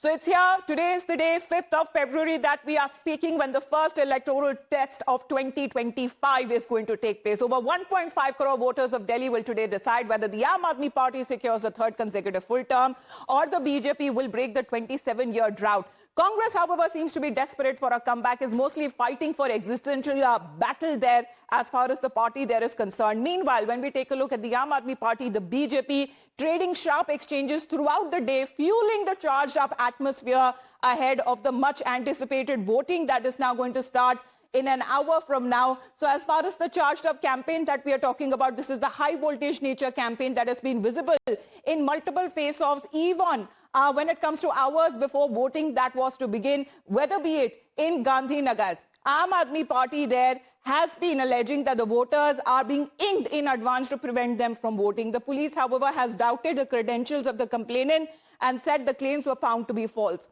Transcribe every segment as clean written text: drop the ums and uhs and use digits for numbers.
So it's here. Today is the day, 5th of February, that we are speaking when the first electoral test of 2025 is going to take place. Over 1.5 crore voters of Delhi will today decide whether the Aam Aadmi Party secures a third consecutive full term or the BJP will break the 27-year drought. Congress, however, seems to be desperate for a comeback, is mostly fighting for existential battle there as far as the party there is concerned. Meanwhile, when we take a look at the Aam Aadmi Party, the BJP trading sharp exchanges throughout the day, fueling the charged up atmosphere ahead of the much anticipated voting that is now going to start in an hour from now. So as far as the charged up campaign that we are talking about, this is the high voltage nature campaign that has been visible in multiple face-offs, even when it comes to hours before voting that was to begin, whether be it in Gandhinagar. Aam Aadmi Party there has been alleging that the voters are being inked in advance to prevent them from voting. The police, however, has doubted the credentials of the complainant and said the claims were found to be false.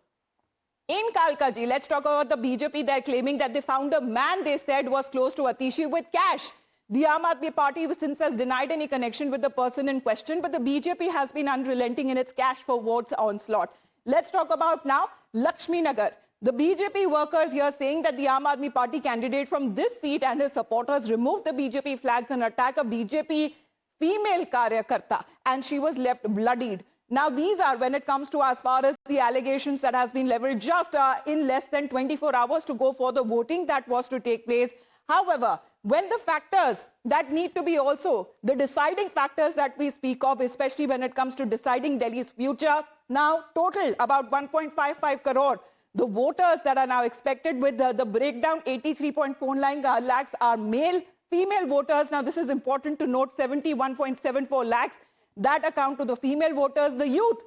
In Kalkaji, let's talk about the BJP. They're claiming that they found a man they said was close to Atishi with cash. The Aam Aadmi Party since has denied any connection with the person in question, but the BJP has been unrelenting in its cash for votes onslaught. Let's talk about now Lakshmi Nagar. The BJP workers here saying that the Aam Aadmi Party candidate from this seat and his supporters removed the BJP flags and attacked a BJP female karyakarta, and she was left bloodied. Now, these are when it comes to as far as the allegations that has been leveled just in less than 24 hours to go for the voting that was to take place. However, when the factors that need to be also the deciding factors that we speak of, especially when it comes to deciding Delhi's future, now total about 1.55 crore. The voters that are now expected with the breakdown, 83.49 lakhs are male. Female voters, now this is important to note, 71.74 lakhs. That account to the female voters, the youth,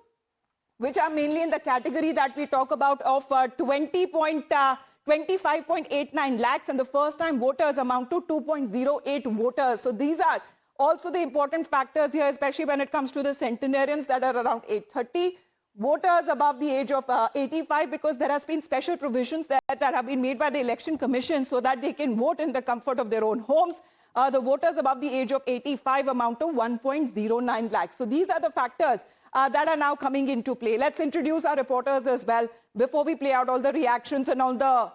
which are mainly in the category that we talk about of 25.89 lakhs, and the first-time voters amount to 2.08 voters. So these are also the important factors here, especially when it comes to the centenarians that are around 830. Voters above the age of 85, because there has been special provisions that have been made by the Election Commission so that they can vote in the comfort of their own homes. The voters above the age of 85 amount to 1.09 lakhs. So these are the factors that are now coming into play. Let's introduce our reporters as well before we play out all the reactions and all the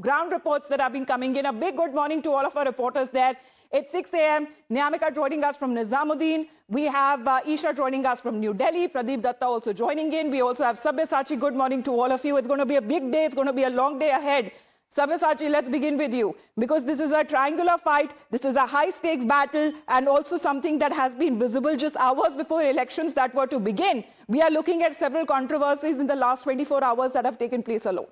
ground reports that have been coming in. A big good morning to all of our reporters there. It's 6 a.m. Nyamika joining us from Nizamuddin. We have Isha joining us from New Delhi. Pradeep Datta also joining in. We also have Sabyasachi. Good morning to all of you. It's going to be a big day. It's going to be a long day ahead. Sabyasachi, let's begin with you, because this is a triangular fight, this is a high-stakes battle, and also something that has been visible just hours before elections that were to begin. We are looking at several controversies in the last 24 hours that have taken place alone.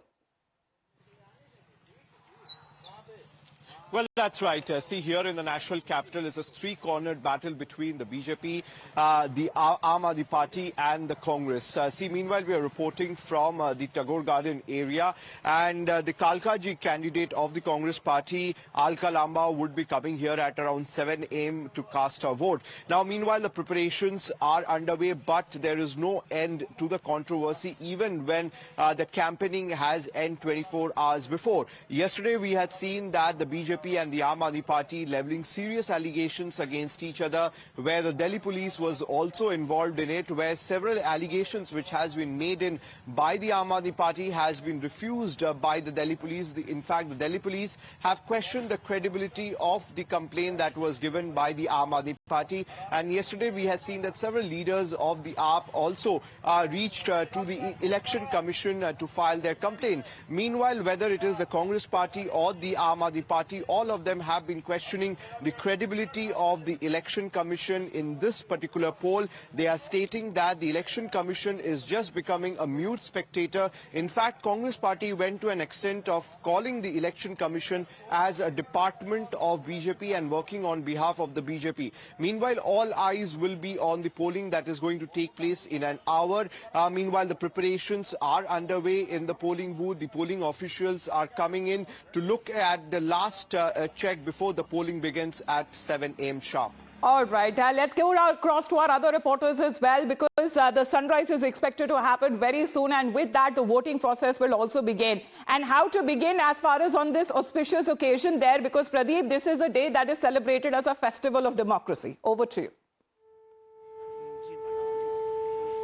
Well, that's right. See, here in the national capital is a three-cornered battle between the BJP, the Aam Aadmi Party and the Congress. See, meanwhile, we are reporting from the Tagore Garden area, and the Kalkaji candidate of the Congress party, Alka Lamba, would be coming here at around 7 a.m. to cast her vote. Now, meanwhile, the preparations are underway, but there is no end to the controversy, even when the campaigning has ended 24 hours before. Yesterday, we had seen that the BJP and the Aam Aadmi Party levelling serious allegations against each other, where the Delhi police was also involved in it, where several allegations which has been made in by the Aam Aadmi Party has been refused by the Delhi police. In fact, the Delhi police have questioned the credibility of the complaint that was given by the Aam Aadmi Party. And yesterday we had seen that several leaders of the AAP also reached to the Election Commission to file their complaint. Meanwhile, whether it is the Congress party or the Aam Aadmi Party, all of them have been questioning the credibility of the Election Commission in this particular poll. They are stating that the Election Commission is just becoming a mute spectator. In fact, Congress party went to an extent of calling the Election Commission as a department of BJP and working on behalf of the BJP. Meanwhile, all eyes will be on the polling that is going to take place in an hour. Meanwhile, the preparations are underway in the polling booth. The polling officials are coming in to look at the last check before the polling begins at 7 a.m. sharp. All right, let's go across to our other reporters as well, because the sunrise is expected to happen very soon, and with that the voting process will also begin. And how to begin as far as on this auspicious occasion there, because Pradeep, this is a day that is celebrated as a festival of democracy. Over to you.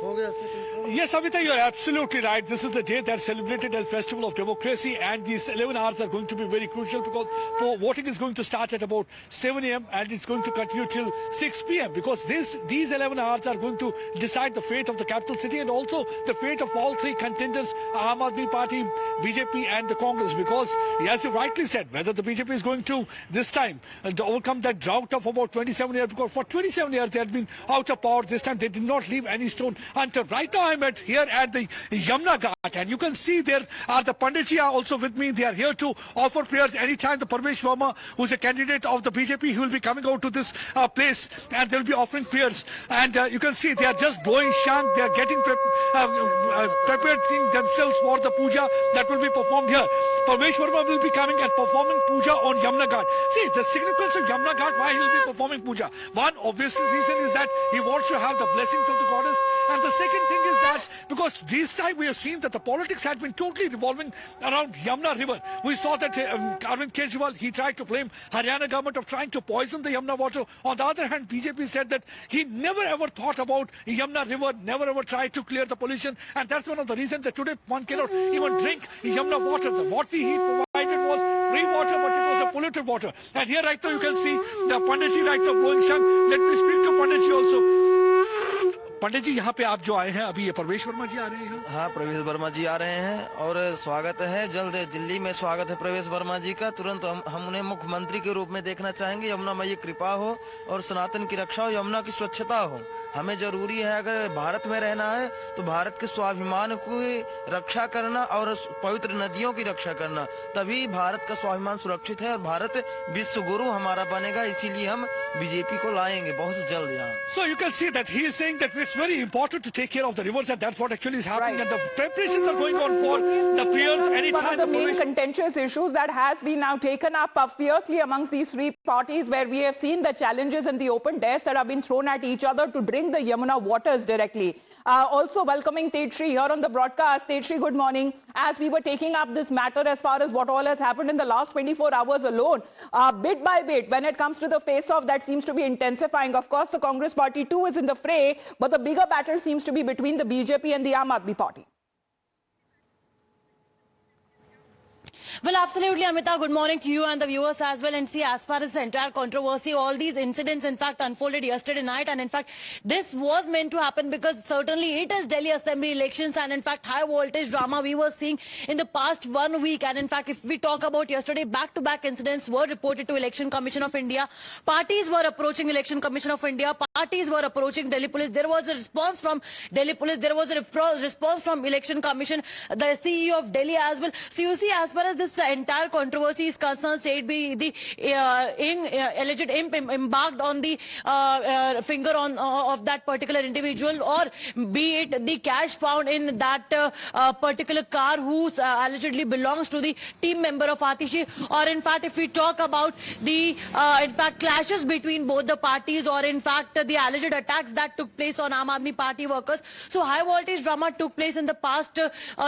Yes, Amita, you're absolutely right. This is the day that's celebrated as Festival of Democracy, and these 11 hours are going to be very crucial because voting is going to start at about 7 a.m. and it's going to continue till 6 p.m. because these 11 hours are going to decide the fate of the capital city and also the fate of all three contenders, Aam Aadmi Party, BJP and the Congress, because as you rightly said, whether the BJP is going to this time to overcome that drought of about 27 years, because for 27 years they had been out of power. This time they did not leave any stone unturned. Right now I'm here at the Yamuna Ghat, and you can see there are the Panditji are also with me. They are here to offer prayers. Anytime the Parmesh Verma, who is a candidate of the BJP, he will be coming out to this place and they will be offering prayers. And you can see they are just blowing shank. They are getting preparing themselves for the puja that will be performed here. Parmesh Verma will be coming and performing puja on Yamuna Ghat. See, the significance of Yamuna Ghat, why he will be performing puja. One obvious reason is that he wants to have the blessings of the goddess. And the second thing is that because this time we have seen that the politics had been totally revolving around Yamuna River. We saw that Arvind Kejriwal, he tried to blame Haryana government of trying to poison the Yamuna water. On the other hand, BJP said that he never ever thought about Yamuna River, never ever tried to clear the pollution. And that's one of the reasons that today one cannot even drink Yamuna water. What the heat provided was free water, but it was a polluted water. And here right now you can see the Panditji right now blowing shank. Let me speak to Panditji also. पंडित जी, यहाँ पे आप जो आए हैं अभी, ये प्रवेश वर्मा जी आ रहे हैं? हाँ, प्रवेश वर्मा जी आ रहे हैं और स्वागत है। जल्द दिल्ली में स्वागत है प्रवेश वर्मा जी का। तुरंत हम उन्हें मुख्यमंत्री के रूप में देखना चाहेंगे। यमुना मैया की कृपा हो और सनातन की रक्षा हो, यमुना की स्वच्छता हो। हमें जरूरी है, अगर भारत में रहना है तो भारत के स्वाभिमान की रक्षा करना और पवित्र नदियों की रक्षा करना, तभी भारत का स्वाभिमान सुरक्षित है और भारत विश्व गुरु हमारा बनेगा। इसीलिए हम बीजेपी को लाएंगे बहुत जल्द यहाँ। So you can see that he is saying that it's very important to take care of the rivers, and that's what actually is happening. Right. And the preparations are going on for the prayers. Anytime one of the main contentious issues that has been now taken up fiercely amongst these three parties, where we have seen the challenges and the open dares that have been thrown at each other to drink the Yamuna waters directly. Also welcoming Tetri here on the broadcast. Tetri, good morning. As we were taking up this matter as far as what all has happened in the last 24 hours alone, bit by bit, when it comes to the face-off that seems to be intensifying, of course the Congress party too is in the fray, but the bigger battle seems to be between the BJP and the Aam Aadmi Party. Well, absolutely, Amita. Good morning to you and the viewers as well. And see, as far as the entire controversy, all these incidents, in fact, unfolded yesterday night. And in fact, this was meant to happen because certainly it is Delhi Assembly elections. And in fact, high voltage drama we were seeing in the past 1 week. And in fact, if we talk about yesterday, back-to-back incidents were reported to Election Commission of India. Parties were approaching Election Commission of India. Parties were approaching Delhi Police. There was a response from Delhi Police. There was a response from Election Commission, the CEO of Delhi as well. So you see, as far as this entire controversy is concerned, say it be the alleged imp embarked on the finger of that particular individual, or be it the cash found in that particular car who allegedly belongs to the team member of Atishi, or in fact if we talk about the in fact clashes between both the parties, or in fact the alleged attacks that took place on Aam Aadmi Party workers. So high voltage drama took place in the past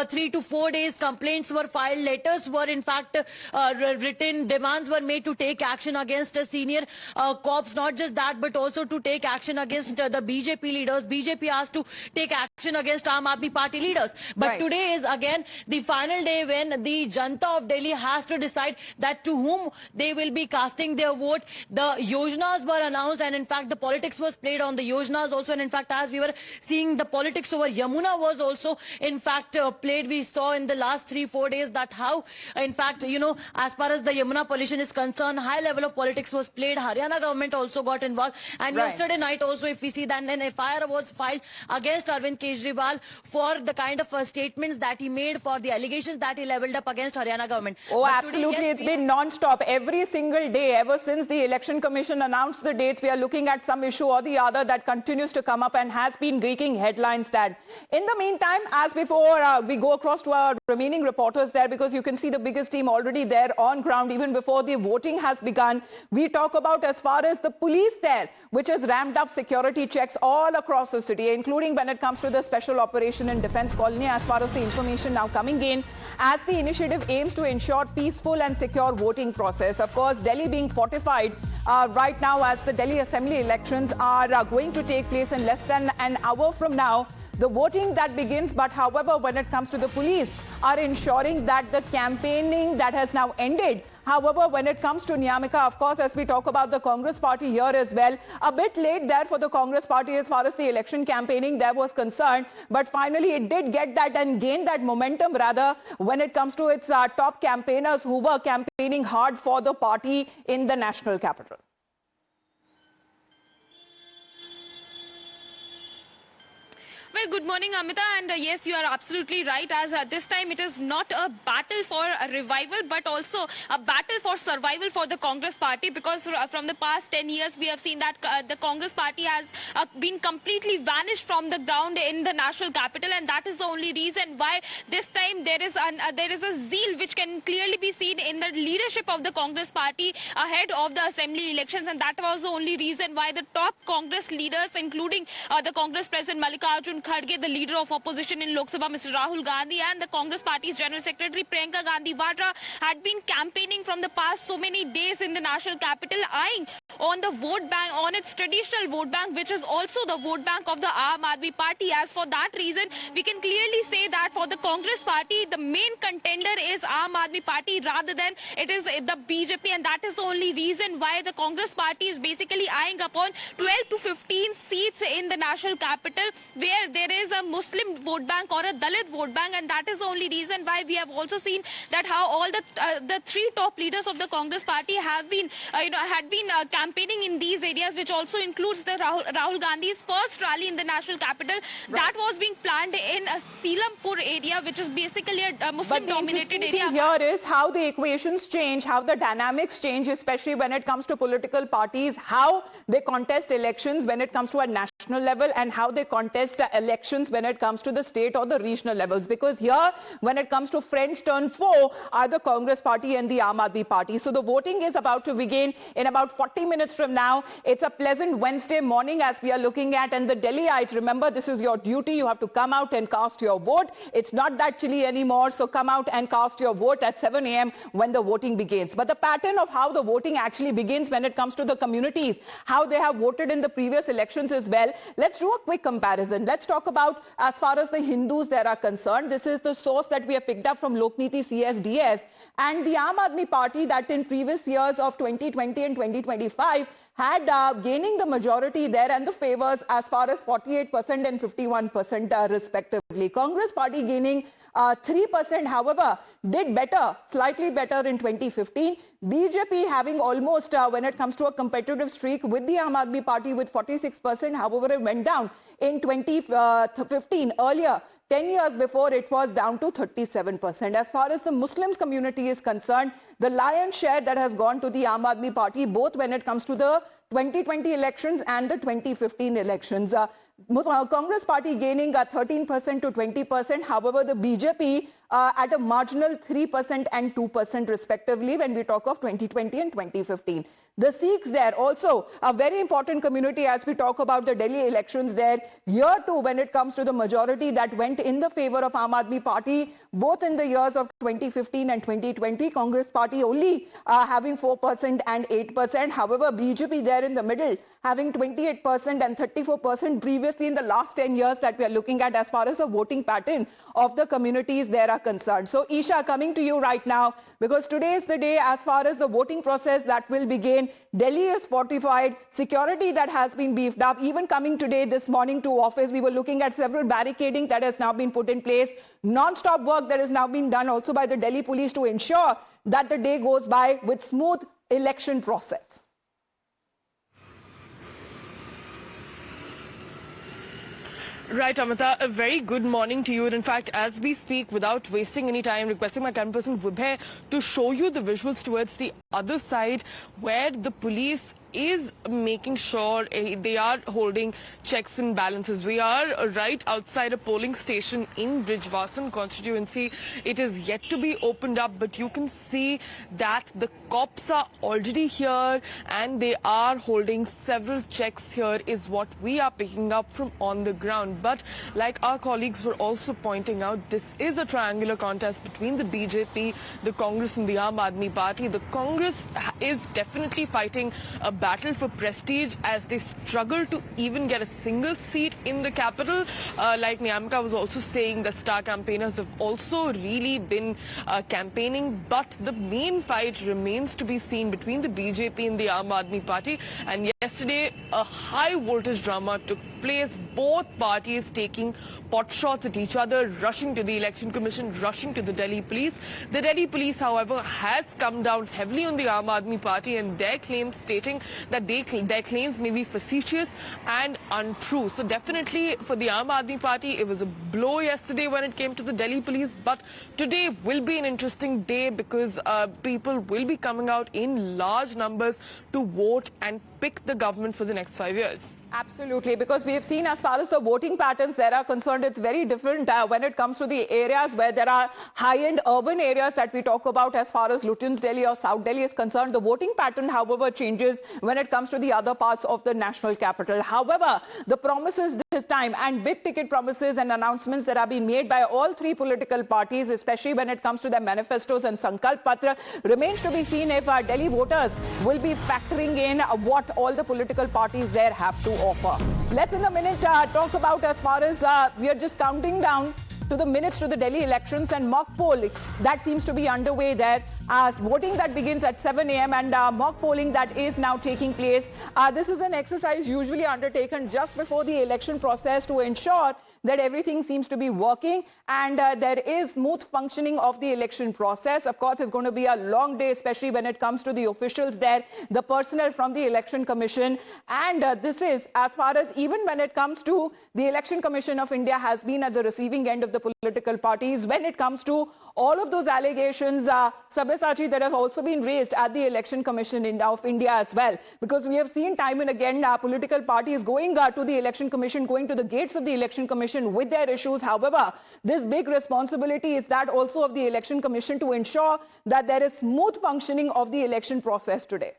3 to 4 days. Complaints were filed, letters were in fact written, demands were made to take action against senior cops. Not just that, but also to take action against the BJP leaders. BJP asked to take action against Aam Aadmi Party leaders. But today is again the final day when the Janta of Delhi has to decide that to whom they will be casting their vote. The Yojnas were announced, and in fact the politics was played on the Yojnas also. And in fact, as we were seeing, the politics over Yamuna was also in fact played. We saw in the last 3-4 days that how in fact, you know, as far as the Yamuna pollution is concerned, high level of politics was played. Haryana government also got involved. And yesterday night also, if we see that an FIR was filed against Arvind Kejriwal for the kind of statements that he made, for the allegations that he leveled up against Haryana government. Oh, but absolutely. Today, yes, it's been non-stop. Every single day, ever since the Election Commission announced the dates, we are looking at some issue or the other that continues to come up and has been breaking headlines. That in the meantime, as before, we go across to our remaining reporters there, because you can see the biggest team already there on ground even before the voting has begun. We talk about as far as the police there, which has ramped up security checks all across the city, including when it comes to the special operation in Defence Colony, as far as the information now coming in, as the initiative aims to ensure peaceful and secure voting process. Of course, Delhi being fortified right now, as the Delhi Assembly elections are going to take place in less than an hour from now. the voting that begins. But however, when it comes to the police are ensuring that the campaigning that has now ended. However, when it comes to Nyamika, of course, as we talk about the Congress party here as well, a bit late there for the Congress party as far as the election campaigning there was concerned. But finally, it did get that and gain that momentum rather when it comes to its top campaigners who were campaigning hard for the party in the national capital. Well, good morning, Amita. And yes, you are absolutely right. As this time it is not a battle for a revival, but also a battle for survival for the Congress party. Because from the past 10 years, we have seen that the Congress party has been completely vanished from the ground in the national capital, and that is the only reason why this time there is a zeal which can clearly be seen in the leadership of the Congress party ahead of the assembly elections, and that was the only reason why the top Congress leaders, including the Congress President Mallikarjun Kharge, the leader of opposition in Lok Sabha, Mr. Rahul Gandhi, and the Congress Party's General Secretary Priyanka Gandhi Vadra had been campaigning from the past so many days in the national capital, eyeing on the vote bank, on its traditional vote bank, which is also the vote bank of the Aam Aadmi Party. As for that reason, we can clearly say that for the Congress Party, the main contender is Aam Aadmi Party rather than it is the BJP, and that is the only reason why the Congress Party is basically eyeing upon 12 to 15 seats in the national capital, where there is a Muslim vote bank or a Dalit vote bank, and that is the only reason why we have also seen that how all the three top leaders of the Congress Party have been campaigning in these areas, which also includes the Rahul Gandhi's first rally in the national capital. Right. That was being planned in a Seelampur area, which is basically a Muslim-dominated area. But the interesting thing here is how the equations change, how the dynamics change, especially when it comes to political parties, how they contest elections when it comes to a national level, and how they contest elections when it comes to the state or the regional levels. Because here, when it comes to friends turn foe, are the Congress party and the Aam Aadmi Party. So the voting is about to begin in about 40 minutes from now. It's a pleasant Wednesday morning as we are looking at, and the Delhiites, remember, this is your duty. You have to come out and cast your vote. It's not that chilly anymore, so come out and cast your vote at 7 a.m. when the voting begins. But the pattern of how the voting actually begins when it comes to the communities, how they have voted in the previous elections as well, let's do a quick comparison. Let's talk about as far as the Hindus there are concerned. This is the source that we have picked up from Lokniti CSDS, and the Aam Aadmi Party that in previous years of 2020 and 2025 had gaining the majority there and the favors as far as 48% and 51% respectively. Congress Party gaining 3%, however, did better, slightly better in 2015. BJP having almost, when it comes to a competitive streak with the Aam Aadmi Party with 46%, however, it went down in 2015. Earlier, 10 years before, it was down to 37%. As far as the Muslims community is concerned, the lion's share that has gone to the Aam Aadmi Party, both when it comes to the 2020 elections and the 2015 elections. Congress Party gaining 13% to 20%. However, the BJP at a marginal 3% and 2% respectively when we talk of 2020 and 2015. The Sikhs there also a very important community as we talk about the Delhi elections there. Here too, when it comes to the majority that went in the favor of Aam Aadmi Party, both in the years of 2015 and 2020, Congress Party only having 4% and 8%. However, BJP there in the middle having 28% and 34% previously in the last 10 years that we are looking at as far as the voting pattern of the communities there are concerned. So Isha, coming to you right now, because today is the day as far as the voting process that will begin. Delhi is fortified, security that has been beefed up. Even coming today, this morning to office, we were looking at several barricading that has now been put in place. Non-stop work that is now being done also by the Delhi police to ensure that the day goes by with smooth election process. Right, Amita, a very good morning to you. And in fact, as we speak, without wasting any time, requesting my cameraperson Vibhay to show you the visuals towards the other side where the police is making sure they are holding checks and balances. We are right outside a polling station in Brijwasan constituency. It is yet to be opened up, but you can see that the cops are already here and they are holding several checks here is what we are picking up from on the ground. But like our colleagues were also pointing out, this is a triangular contest between the BJP, the Congress and the Aam Aadmi Party. The Congress is definitely fighting a battle for prestige as they struggle to even get a single seat in the capital. Like Niamika was also saying, the star campaigners have also really been campaigning, but the main fight remains to be seen between the BJP and the Aam Aadmi Party. And yesterday, a high voltage drama took place, both parties taking pot shots at each other, rushing to the Election Commission, rushing to the Delhi police. The Delhi police, however, has come down heavily on the Aam Aadmi Party and their claims stating that their claims may be facetious and untrue. So definitely for the Aam Aadmi Party, it was a blow yesterday when it came to the Delhi police, but today will be an interesting day because people will be coming out in large numbers to vote and pick the government for the next 5 years. Absolutely, because we have seen as far as the voting patterns there are concerned, it's very different when it comes to the areas where there are high-end urban areas that we talk about as far as Lutyens Delhi or South Delhi is concerned. The voting pattern, however, changes when it comes to the other parts of the national capital. However, the promises this time and big-ticket promises and announcements that are being made by all three political parties, especially when it comes to their manifestos and Sankalp Patra, remains to be seen if Delhi voters will be factoring in what all the political parties there have to offer. Let's in a minute talk about as far as we are just counting down to the minutes to the Delhi elections and mock poll that seems to be underway there. As voting that begins at 7 a.m. and mock polling that is now taking place. This is an exercise usually undertaken just before the election process to ensure that everything seems to be working and there is smooth functioning of the election process. Of course, it's going to be a long day, especially when it comes to the officials there, the personnel from the Election Commission. And this is as far as even when it comes to the Election Commission of India has been at the receiving end of the political parties when it comes to all of those allegations, Sabyasachi, that have also been raised at the Election Commission of India as well. Because we have seen time and again political parties going to the Election Commission, going to the gates of the Election Commission with their issues. However, this big responsibility is that also of the Election Commission to ensure that there is smooth functioning of the election process today.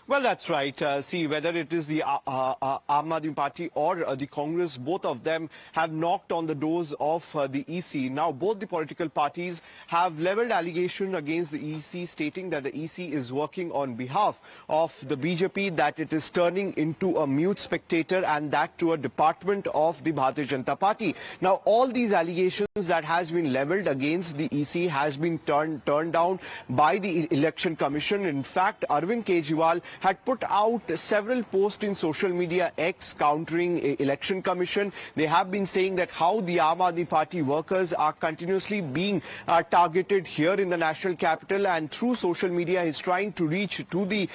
Well, that's right. See, whether it is the Aam Aadmi Party or the Congress, both of them have knocked on the doors of the EC. Now, both the political parties have leveled allegation against the EC, stating that the EC is working on behalf of the BJP, that it is turning into a mute spectator and that to a department of the Bharatiya Janata Party. Now, all these allegations that has been leveled against the EC has been turned down by the Election Commission. In fact, Arvind Kejriwal had put out several posts in social media X countering Election Commission. They have been saying that how the Aam Aadmi Party workers are continuously being targeted here in the national capital, and through social media is trying to reach to the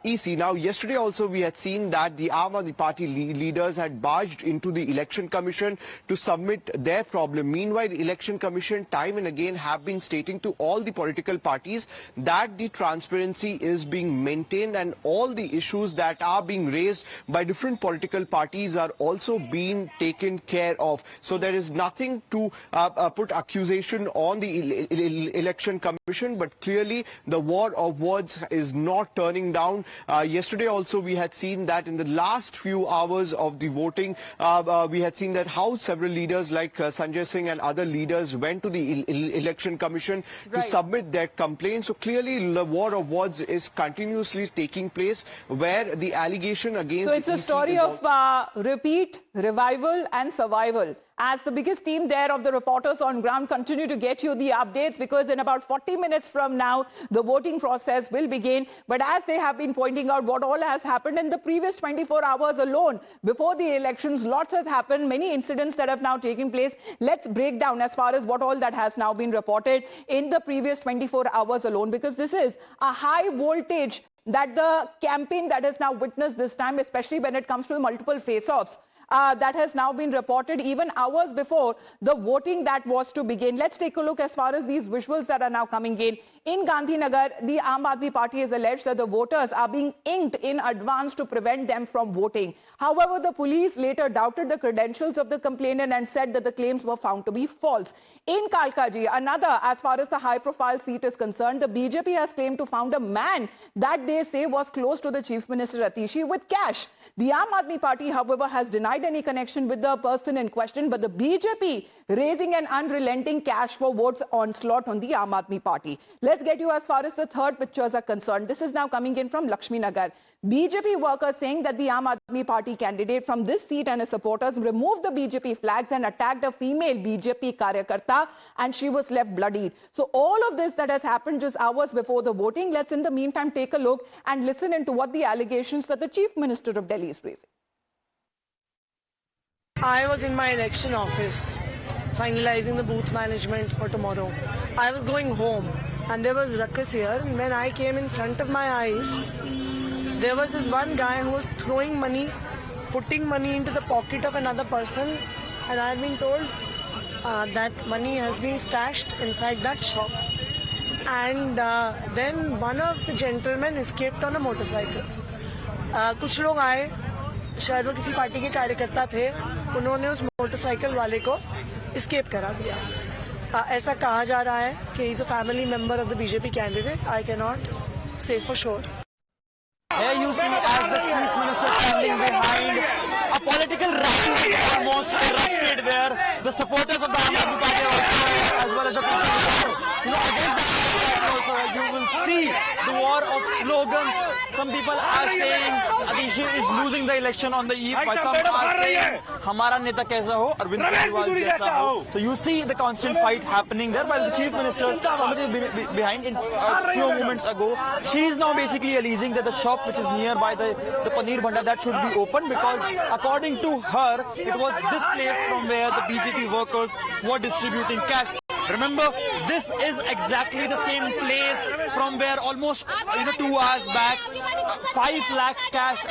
EC. Now, yesterday also we had seen that the Aam Aadmi Party leaders had barged into the Election Commission to submit their problem. Meanwhile, the Election Commission time and again have been stating to all the political parties that the transparency is being maintained and all the issues that are being raised by different political parties are also being taken care of. So there is nothing to put accusation on the Election Commission, but clearly the war of words is not turning down. Yesterday also we had seen that in the last few hours of the voting, we had seen that how several leaders like Sanjay Singh and other leaders went to the Election Commission to submit their complaints. So clearly the war of words is continuously taking place, where the allegation against... So it's a story of repeat, revival and survival. As the biggest team there of the reporters on ground continue to get you the updates, because in about 40 minutes from now, the voting process will begin. But as they have been pointing out what all has happened in the previous 24 hours alone, before the elections, lots has happened, many incidents that have now taken place. Let's break down as far as what all that has now been reported in the previous 24 hours alone, because this is a high voltage that the campaign that has now witnessed this time, especially when it comes to the multiple face-offs, that has now been reported even hours before the voting that was to begin. Let's take a look as far as these visuals that are now coming in. In Gandhinagar, the Aam Aadmi Party has alleged that the voters are being inked in advance to prevent them from voting. However, the police later doubted the credentials of the complainant and said that the claims were found to be false. In Kalkaji, another, as far as the high-profile seat is concerned, the BJP has claimed to found a man that they say was close to the Chief Minister Atishi with cash. The Aam Aadmi Party, however, has denied denied any connection with the person in question, but the BJP raising an unrelenting cash for votes onslaught on the Aam Aadmi Party. Let's get you as far as the third pictures are concerned. This is now coming in from Lakshmi Nagar. BJP workers saying that the Aam Aadmi Party candidate from this seat and his supporters removed the BJP flags and attacked a female BJP karyakarta, and she was left bloodied. So all of this that has happened just hours before the voting. Let's in the meantime take a look and listen into what the allegations that the Chief Minister of Delhi is raising. I was in my election office finalizing the booth management for tomorrow. I was going home and there was ruckus here, and when I came in front of my eyes, there was this one guy who was throwing money, putting money into the pocket of another person, and I've been told that money has been stashed inside that shop. And then one of the gentlemen escaped on a motorcycle. कुछ लोग आए, शायद वो किसी party के कार्यकर्ता थे, उन्होंने उस मोटरसाइकिल वाले को escape करा दिया. ऐसा कहा जा रहा है कि he is a family member of the BJP candidate. I cannot say for sure. Here you see as the Chief Minister standing behind a political rally almost erupted where the supporters of the Aam Aadmi Party are also as well as the people. Against the also you will see the war of slogans. Some people are saying Atishi is losing the election on the eve, but some are saying Hamara Neta kaisa ho, Arvind Kejriwal jaisa ho. So you see the constant fight happening there, while the Chief Minister behind a few moments ago, she is now basically alleging that the shop which is nearby the Paneer Bhanda, that should be open, because according to her, it was this place from where the BJP workers were distributing cash. Remember, this is exactly the same place from where almost 2 hours back 5 lakh cash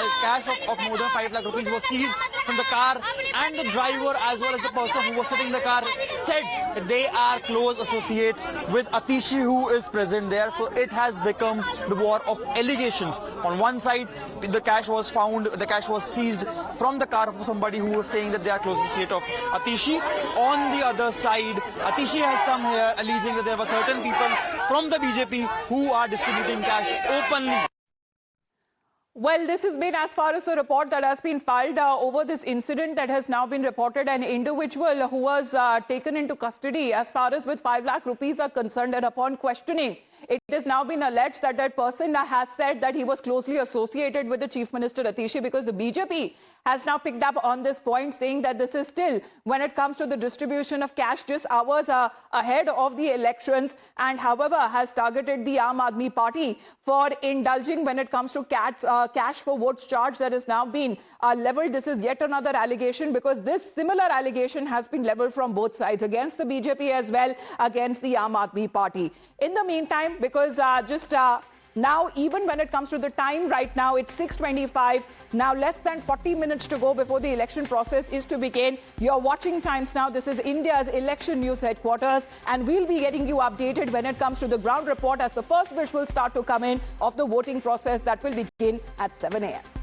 of more than 5 lakh rupees was seized from the car, and the driver as well as the person who was sitting in the car said that they are close associate with Atishi, who is present there. So it has become the war of allegations. On one side, the cash was found, the cash was seized from the car of somebody who was saying that they are close associate of Atishi. On the other side, Atishi has come here alleging that there were certain people from the BJP who are distributing cash openly. Well, this has been as far as the report that has been filed over this incident that has now been reported. An individual who was taken into custody as far as with 5 lakh rupees are concerned, and upon questioning, it has now been alleged that that person has said that he was closely associated with the Chief Minister Atishi, because the BJP has now picked up on this point, saying that this is still, when it comes to the distribution of cash, just hours ahead of the elections, and however has targeted the Aam Aadmi Party for indulging when it comes to cash for votes charge that has now been leveled. This is yet another allegation, because this similar allegation has been leveled from both sides, against the BJP as well against the Aam Aadmi Party. In the meantime, because now, even when it comes to the time right now, it's 6:25. Now less than 40 minutes to go before the election process is to begin. You're watching Times Now. This is India's election news headquarters, and we'll be getting you updated when it comes to the ground report as the first visuals start to come in of the voting process that will begin at 7 a.m.